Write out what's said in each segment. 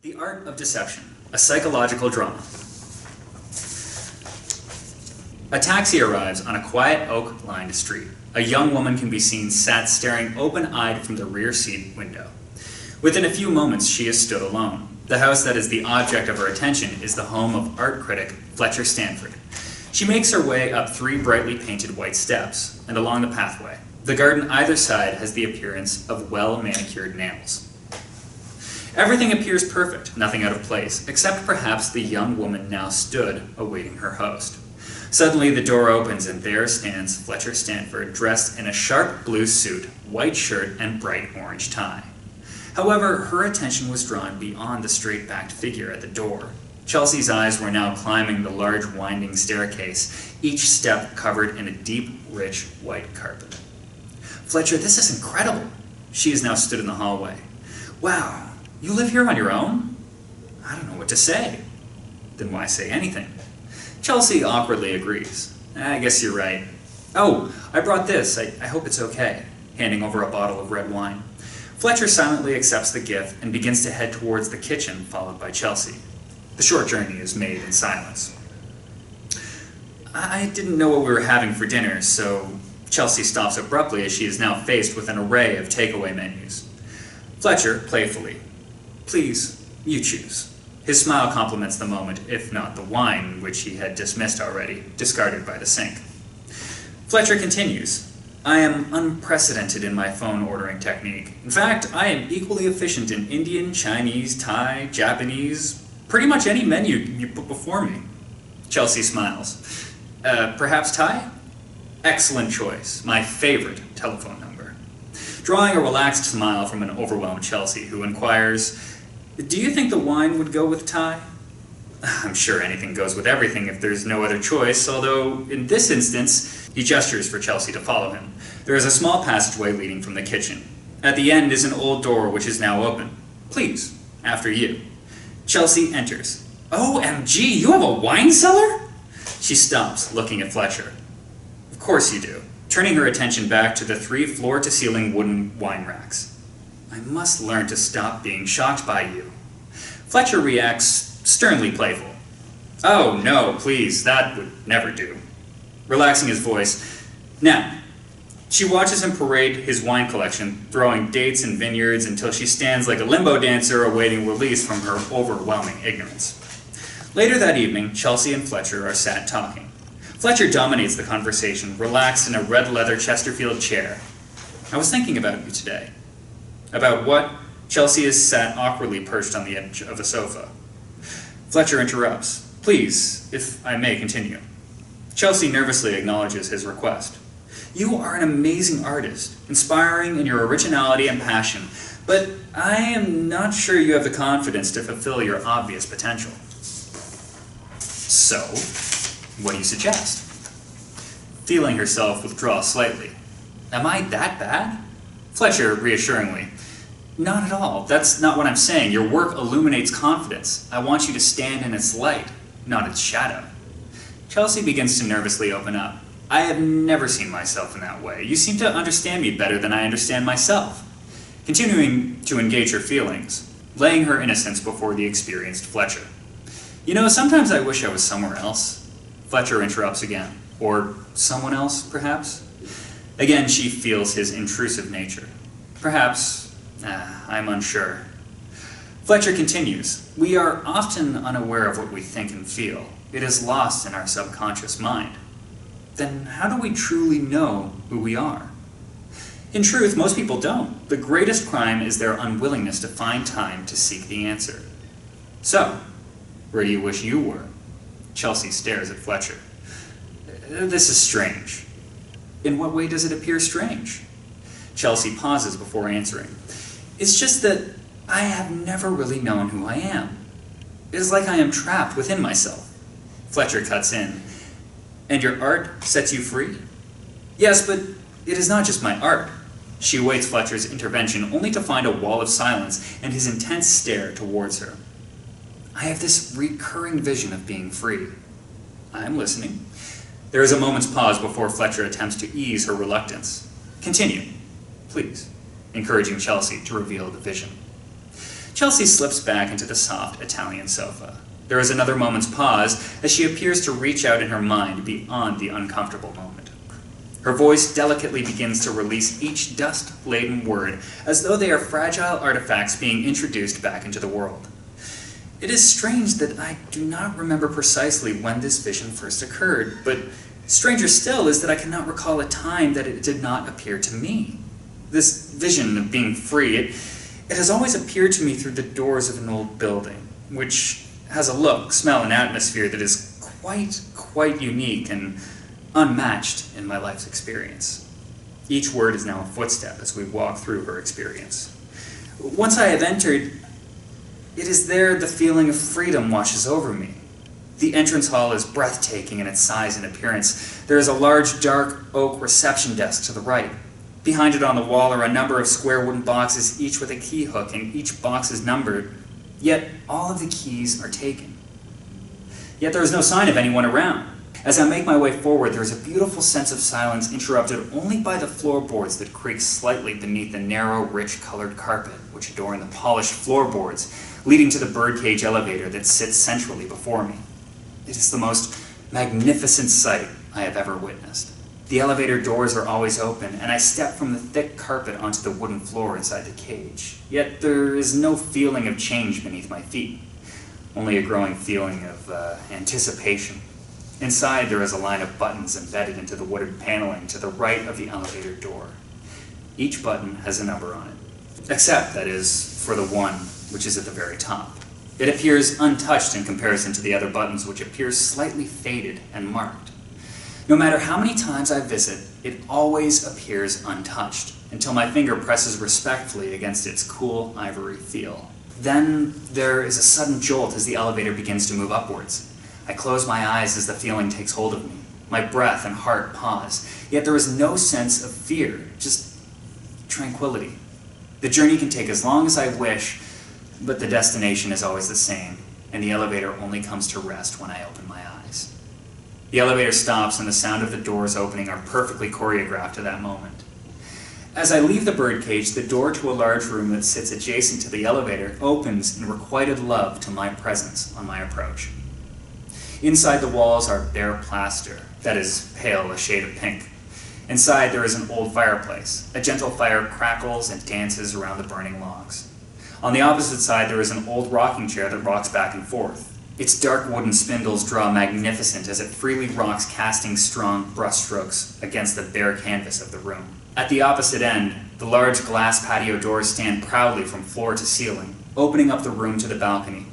The Art of Deception, a psychological drama. A taxi arrives on a quiet oak-lined street. A young woman can be seen sat staring open-eyed from the rear seat window. Within a few moments, she is stood alone. The house that is the object of her attention is the home of art critic Fletcher Stanford. She makes her way up 3 brightly painted white steps and along the pathway. The garden either side has the appearance of well-manicured nails. Everything appears perfect, nothing out of place, except perhaps the young woman now stood awaiting her host. Suddenly the door opens and there stands Fletcher Stanford, dressed in a sharp blue suit, white shirt, and bright orange tie. However, her attention was drawn beyond the straight-backed figure at the door. Chelsea's eyes were now climbing the large winding staircase, each step covered in a deep, rich white carpet. "Fletcher, this is incredible." She has now stood in the hallway. "Wow. You live here on your own?" "I don't know what to say." "Then why say anything?" Chelsea awkwardly agrees. "I guess you're right. Oh, I brought this. I hope it's okay," handing over a bottle of red wine. Fletcher silently accepts the gift and begins to head towards the kitchen, followed by Chelsea. The short journey is made in silence. "I didn't know what we were having for dinner, so..." Chelsea stops abruptly as she is now faced with an array of takeaway menus. Fletcher, playfully, "Please, you choose." His smile complements the moment, if not the wine, which he had dismissed already, discarded by the sink. Fletcher continues, "I am unprecedented in my phone ordering technique. In fact, I am equally efficient in Indian, Chinese, Thai, Japanese, pretty much any menu you put before me." Chelsea smiles. Perhaps Thai?" "Excellent choice. My favorite telephone number." Drawing a relaxed smile from an overwhelmed Chelsea, who inquires, "Do you think the wine would go with Thai?" "I'm sure anything goes with everything if there's no other choice, although in this instance," he gestures for Chelsea to follow him. There is a small passageway leading from the kitchen. At the end is an old door which is now open. "Please, after you." Chelsea enters. "OMG, you have a wine cellar?" She stops, looking at Fletcher. "Of course you do," turning her attention back to the 3 floor-to-ceiling wooden wine racks. "I must learn to stop being shocked by you." Fletcher reacts sternly playful. "Oh, no, please, that would never do." Relaxing his voice, "Now." She watches him parade his wine collection, throwing dates and vineyards until she stands like a limbo dancer awaiting release from her overwhelming ignorance. Later that evening, Chelsea and Fletcher are sat talking. Fletcher dominates the conversation, relaxed in a red leather Chesterfield chair. "I was thinking about you today." "About what?" Chelsea is sat awkwardly perched on the edge of the sofa. Fletcher interrupts. "Please, if I may continue." Chelsea nervously acknowledges his request. "You are an amazing artist, inspiring in your originality and passion, but I am not sure you have the confidence to fulfill your obvious potential." "So, what do you suggest?" Feeling herself withdraw slightly. "Am I that bad?" Fletcher, reassuringly, "Not at all. That's not what I'm saying. Your work illuminates confidence. I want you to stand in its light, not its shadow." Chelsea begins to nervously open up. "I have never seen myself in that way. You seem to understand me better than I understand myself." Continuing to engage her feelings, laying her innocence before the experienced Fletcher. "You know, sometimes I wish I was somewhere else." Fletcher interrupts again. "Or someone else, perhaps?" Again, she feels his intrusive nature. "Perhaps. I'm unsure." Fletcher continues, "We are often unaware of what we think and feel. It is lost in our subconscious mind. Then how do we truly know who we are?" "In truth, most people don't. The greatest crime is their unwillingness to find time to seek the answer." "So, where do you wish you were?" Chelsea stares at Fletcher. "This is strange." "In what way does it appear strange?" Chelsea pauses before answering. "It's just that I have never really known who I am. It is like I am trapped within myself." Fletcher cuts in. "And your art sets you free?" "Yes, but it is not just my art." She awaits Fletcher's intervention, only to find a wall of silence and his intense stare towards her. "I have this recurring vision of being free." "I'm listening." There is a moment's pause before Fletcher attempts to ease her reluctance. "Continue, please," encouraging Chelsea to reveal the vision. Chelsea slips back into the soft Italian sofa. There is another moment's pause as she appears to reach out in her mind beyond the uncomfortable moment. Her voice delicately begins to release each dust-laden word as though they are fragile artifacts being introduced back into the world. It is strange that I do not remember precisely when this vision first occurred, but stranger still is that I cannot recall a time that it did not appear to me. This vision of being free, it has always appeared to me through the doors of an old building, which has a look, smell, and atmosphere that is quite unique and unmatched in my life's experience. Each word is now a footstep as we walk through her experience. Once I have entered, it is there the feeling of freedom washes over me. The entrance hall is breathtaking in its size and appearance. There is a large, dark oak reception desk to the right. Behind it on the wall are a number of square wooden boxes, each with a key hook, and each box is numbered. Yet all of the keys are taken. Yet there is no sign of anyone around. As I make my way forward, there is a beautiful sense of silence interrupted only by the floorboards that creak slightly beneath the narrow, rich-colored carpet which adorn the polished floorboards leading to the birdcage elevator that sits centrally before me. It is the most magnificent sight I have ever witnessed. The elevator doors are always open, and I step from the thick carpet onto the wooden floor inside the cage. Yet there is no feeling of change beneath my feet, only a growing feeling of anticipation. Inside there is a line of buttons embedded into the wooden paneling to the right of the elevator door. Each button has a number on it, except, that is, for the one which is at the very top. It appears untouched in comparison to the other buttons, which appear slightly faded and marked. No matter how many times I visit, it always appears untouched, until my finger presses respectfully against its cool ivory feel. Then there is a sudden jolt as the elevator begins to move upwards. I close my eyes as the feeling takes hold of me. My breath and heart pause, yet there is no sense of fear, just tranquility. The journey can take as long as I wish, but the destination is always the same, and the elevator only comes to rest when I open my eyes. The elevator stops and the sound of the doors opening are perfectly choreographed to that moment. As I leave the birdcage, the door to a large room that sits adjacent to the elevator opens in requited love to my presence on my approach. Inside the walls are bare plaster, that is pale, a shade of pink. Inside there is an old fireplace. A gentle fire crackles and dances around the burning logs. On the opposite side there is an old rocking chair that rocks back and forth. Its dark wooden spindles draw magnificent as it freely rocks, casting strong brushstrokes against the bare canvas of the room. At the opposite end, the large glass patio doors stand proudly from floor to ceiling, opening up the room to the balcony.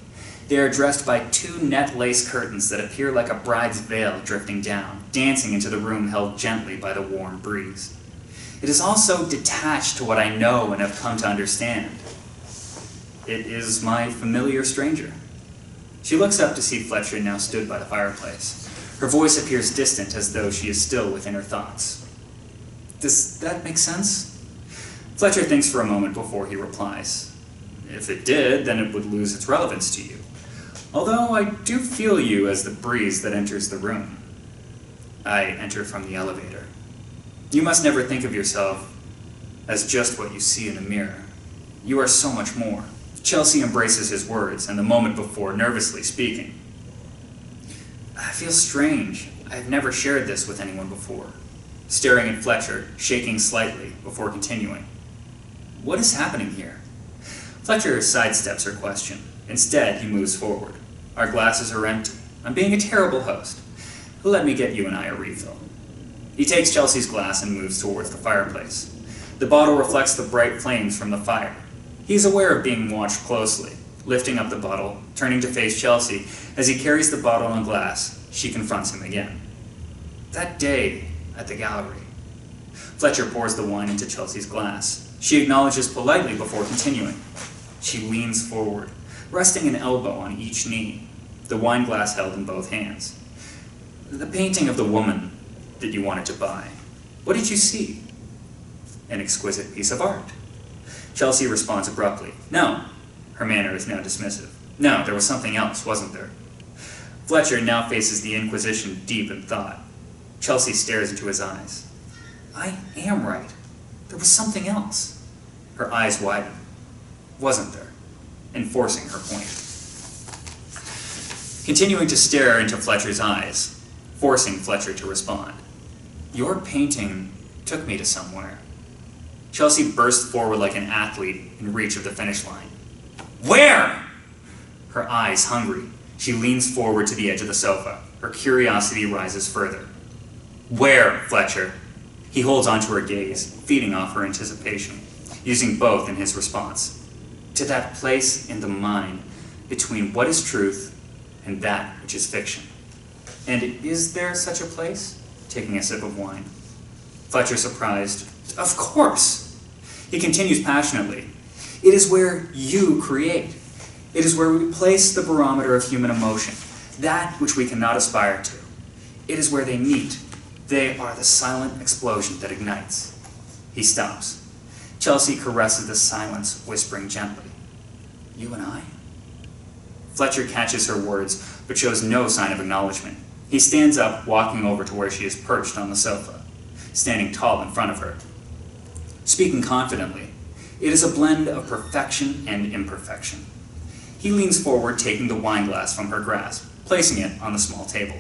They are dressed by two net lace curtains that appear like a bride's veil drifting down, dancing into the room held gently by the warm breeze. It is also detached to what I know and have come to understand. It is my familiar stranger. She looks up to see Fletcher now stood by the fireplace. Her voice appears distant, as though she is still within her thoughts. Does that make sense? Fletcher thinks for a moment before he replies. If it did, then it would lose its relevance to you. Although I do feel you as the breeze that enters the room. I enter from the elevator. You must never think of yourself as just what you see in a mirror. You are so much more. Chelsea embraces his words, and the moment before, nervously speaking. I feel strange. I have never shared this with anyone before. Staring at Fletcher, shaking slightly, before continuing. What is happening here? Fletcher sidesteps her question. Instead, he moves forward. Our glasses are empty. I'm being a terrible host. Let me get you and I a refill. He takes Chelsea's glass and moves towards the fireplace. The bottle reflects the bright flames from the fire. He's aware of being watched closely, lifting up the bottle, turning to face Chelsea. As he carries the bottle and glass, she confronts him again. That day at the gallery. Fletcher pours the wine into Chelsea's glass. She acknowledges politely before continuing. She leans forward, resting an elbow on each knee, the wine glass held in both hands. The painting of the woman that you wanted to buy. What did you see? An exquisite piece of art. Chelsea responds abruptly. No. Her manner is now dismissive. No, there was something else, wasn't there? Fletcher now faces the Inquisition deep in thought. Chelsea stares into his eyes. I am right. There was something else. Her eyes widen. Wasn't there? enforcing her point. Continuing to stare into Fletcher's eyes, forcing Fletcher to respond. Your painting took me to somewhere. Chelsea burst forward like an athlete in reach of the finish line. Where? Her eyes hungry, she leans forward to the edge of the sofa. Her curiosity rises further. Where, Fletcher? He holds onto her gaze, feeding off her anticipation, using both in his response. To that place in the mind between what is truth and that which is fiction. And is there such a place? Taking a sip of wine. Fletcher surprised. Of course! He continues passionately. It is where you create. It is where we place the barometer of human emotion, that which we cannot aspire to. It is where they meet. They are the silent explosion that ignites. He stops. Chelsea caresses the silence, whispering gently. You and I? Fletcher catches her words, but shows no sign of acknowledgement. He stands up, walking over to where she is perched on the sofa, standing tall in front of her. Speaking confidently, it is a blend of perfection and imperfection. He leans forward, taking the wine glass from her grasp, placing it on the small table,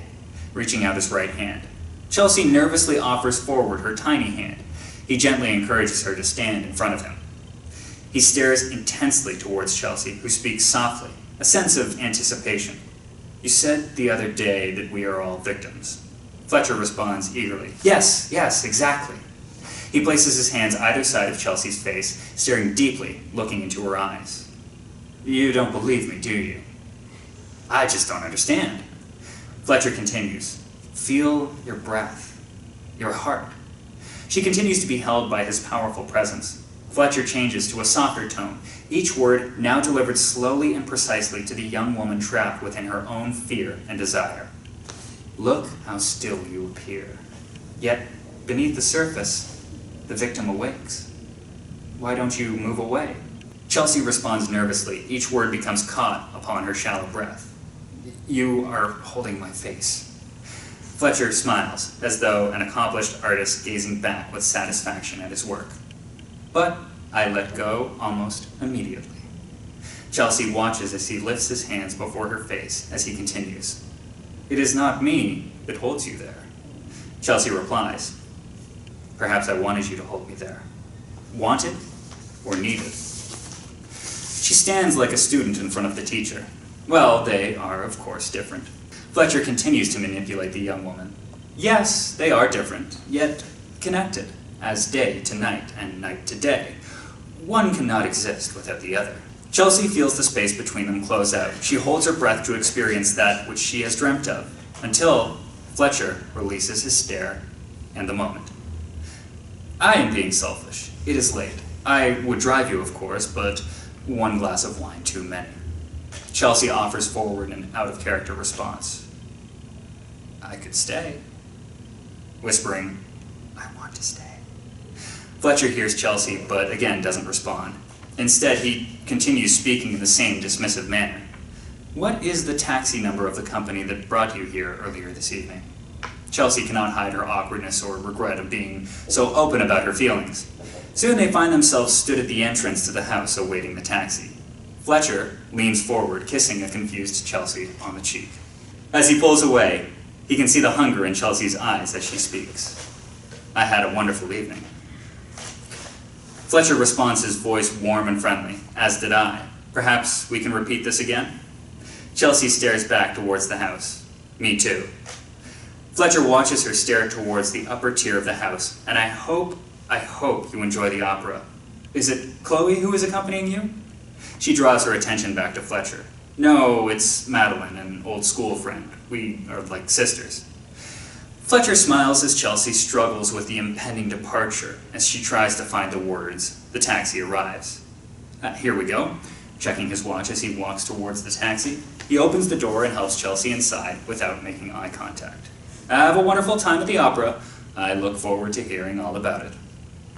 reaching out his right hand. Chelsea nervously offers forward her tiny hand. He gently encourages her to stand in front of him. He stares intensely towards Chelsea, who speaks softly, a sense of anticipation. You said the other day that we are all victims. Fletcher responds eagerly. Yes, exactly. He places his hands either side of Chelsea's face, staring deeply, looking into her eyes. You don't believe me, do you? I just don't understand. Fletcher continues. Feel your breath, your heart. She continues to be held by his powerful presence. Fletcher changes to a softer tone, each word now delivered slowly and precisely to the young woman trapped within her own fear and desire. Look how still you appear. Yet, beneath the surface, the victim awakes. Why don't you move away? Chelsea responds nervously. Each word becomes caught upon her shallow breath. You are holding my face. Fletcher smiles, as though an accomplished artist gazing back with satisfaction at his work. But I let go almost immediately. Chelsea watches as he lifts his hands before her face as he continues. It is not me that holds you there. Chelsea replies, perhaps I wanted you to hold me there. Wanted or needed? She stands like a student in front of the teacher. Well, they are, of course, different. Fletcher continues to manipulate the young woman. Yes, they are different, yet connected, as day to night and night to day. One cannot exist without the other. Chelsea feels the space between them close out. She holds her breath to experience that which she has dreamt of, until Fletcher releases his stare and the moment. I am being selfish. It is late. I would drive you, of course, but one glass of wine too many. Chelsea offers forward an out-of-character response. I could stay. Whispering, I want to stay. Fletcher hears Chelsea, but again doesn't respond. Instead, he continues speaking in the same dismissive manner. What is the taxi number of the company that brought you here earlier this evening? Chelsea cannot hide her awkwardness or regret of being so open about her feelings. Soon they find themselves stood at the entrance to the house awaiting the taxi. Fletcher leans forward, kissing a confused Chelsea on the cheek. As he pulls away, he can see the hunger in Chelsea's eyes as she speaks. I had a wonderful evening. Fletcher responds, his voice warm and friendly, as did I. Perhaps we can repeat this again? Chelsea stares back towards the house. Me too. Fletcher watches her stare towards the upper tier of the house, and I hope you enjoy the opera. Is it Chloe who is accompanying you? She draws her attention back to Fletcher. No, it's Madeline, an old school friend. We are like sisters. Fletcher smiles as Chelsea struggles with the impending departure as she tries to find the words. The taxi arrives. Here we go. Checking his watch as he walks towards the taxi, he opens the door and helps Chelsea inside without making eye contact. Have a wonderful time at the opera. I look forward to hearing all about it.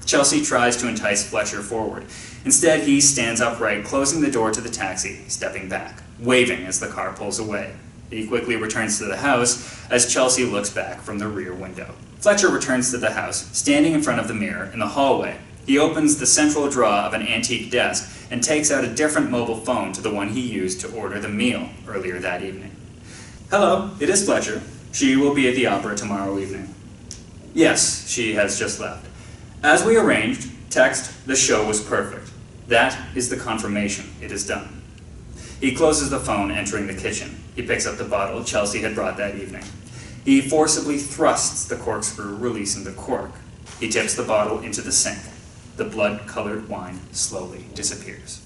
Chelsea tries to entice Fletcher forward. Instead, he stands upright, closing the door to the taxi, stepping back, waving as the car pulls away. He quickly returns to the house as Chelsea looks back from the rear window. Fletcher returns to the house, standing in front of the mirror in the hallway, He opens the central drawer of an antique desk and takes out a different mobile phone to the one he used to order the meal earlier that evening. Hello, it is Fletcher. She will be at the opera tomorrow evening. Yes, she has just left. As we arranged, text, the show was perfect. That is the confirmation. It is done. He closes the phone, entering the kitchen. He picks up the bottle Chelsea had brought that evening. He forcibly thrusts the corkscrew, releasing the cork. He tips the bottle into the sink. The blood-colored wine slowly disappears.